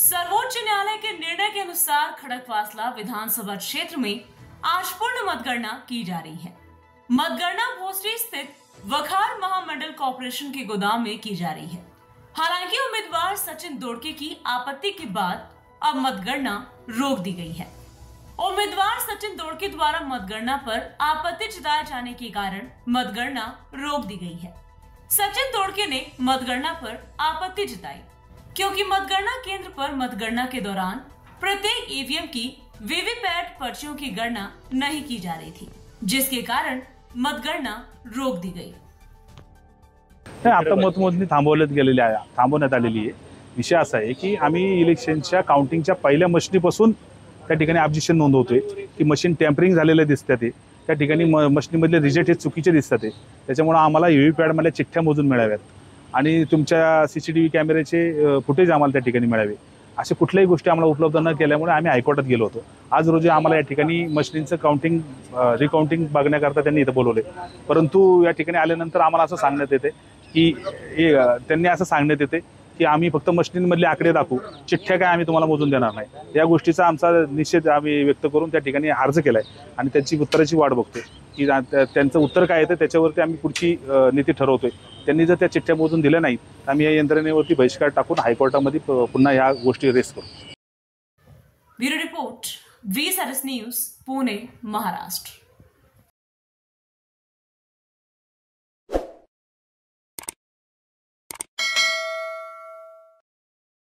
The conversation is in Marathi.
सर्वोच्च न्यायालय के निर्णय के अनुसार खड़कवासला विधानसभा क्षेत्र में आज पूर्ण मतगणना की जा रही है। मतगणना भोसरी स्थित वखार महामंडल कॉर्पोरेशन के गोदाम में की जा रही है। हालांकि उम्मीदवार सचिन दोड़के की आपत्ति के बाद अब मतगणना रोक दी गई है। उम्मीदवार सचिन दोड़के द्वारा मतगणना पर आपत्ति जताए जाने के कारण मतगणना रोक दी गई है। सचिन दोड़के ने मतगणना पर आपत्ति जताई क्योंकि मतगणना केंद्र पर मतगणना के दौरान प्रत्येक ईवीएम की वीवीपैट पर्चियों की गणना नहीं की जा रही थी, जिसके कारण मतगणना रोक दी गई। आता मतमोजणी थांबवण्यात आलेली आहे। विषय असा आहे की आम्ही इलेक्शनच्या काउंटिंगच्या पहिल्या मशीनीपासून त्या ठिकाणी ऑब्जेक्शन नोंदवतोय की मशीन टॅम्परिंग झालेले दिसतात ते, त्या ठिकाणी मशीनमधले रिजेक्ट हे चुकीचे दिसतात ते, त्याच्यामुळे आम्हाला वीवीपॅट मधल्या चिठ्ठ्या मोजून मिळाव्यात आणि तुमच्या सीसीटीव्ही कॅमेऱ्याचे फुटेज आम्हाला त्या ठिकाणी मिळावे, अशा कुठल्याही गोष्टी आम्हाला उपलब्ध न केल्यामुळे आम्ही हायकोर्टात गेलो होतो। आज रोजी आम्हाला या ठिकाणी मशीनचं काउंटिंग रिकाउंटिंग बघण्याकरता त्यांनी इथं बोलवले, परंतु या ठिकाणी आल्यानंतर आम्हाला असं सांगण्यात येते की त्यांनी असं सांगण्यात येते की आम्ही फक्त मशीनमधले आकडे दाखवू, चिठ्ठ्या काय आम्ही तुम्हाला मोजून देणार नाही। या गोष्टीचा आमचा निषेध आम्ही व्यक्त करून त्या ठिकाणी अर्ज केलाय आणि त्याची उत्तराची वाट बघतोय की त्यांचं उत्तर काय येतं त्याच्यावरती आम्ही पुढची नीती ठरवतोय। त्यांनी जर त्या चिठ्ठ्या मोजून दिल्या नाही तर आम्ही या यंत्रणेवरती बहिष्कार टाकून हायकोर्टामध्ये पुन्हा या गोष्टी रेस करू। Bureau report, V-SRS news, Pune, Maharashtra.